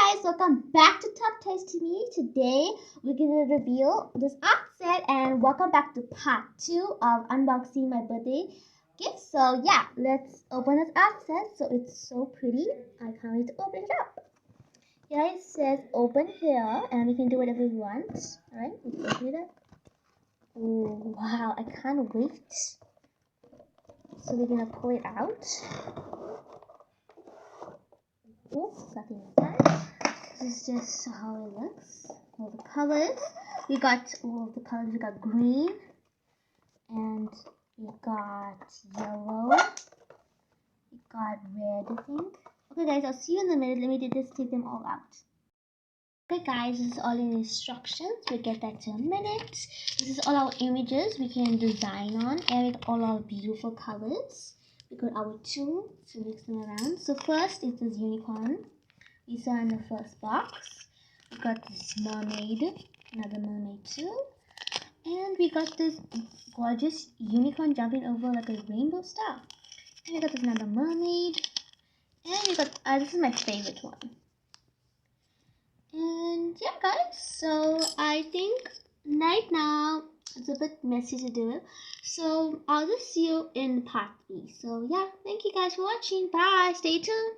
guys, welcome back to Talk Taste to Me. Today we're gonna reveal this art set and welcome back to part 2 of unboxing my birthday gift. So yeah, let's open this art set. So it's so pretty. I can't wait to open it up. Yeah, it says open here and we can do whatever we want. Alright, let's open it up. Oh wow, I can't wait. So we're gonna pull it out. Oops, nothing inside. This is just how it looks. All the colors. We got all of the colors. We got green and we got yellow. We got red, I think. Okay guys, I'll see you in a minute. Let me just take them all out. Okay guys, this is all in instructions. We'll get that to a minute. This is all our images we can design on and with all our beautiful colors. We got our tool to mix them around. So first is this unicorn. We saw in the first box. We got this mermaid, another mermaid too. And we got this gorgeous unicorn jumping over like a rainbow star. And we got this another mermaid. And we got, this is my favorite one. And yeah guys, so I think right now it's a bit messy to do. So I'll just see you in part 3. So yeah, thank you guys for watching. Bye, stay tuned.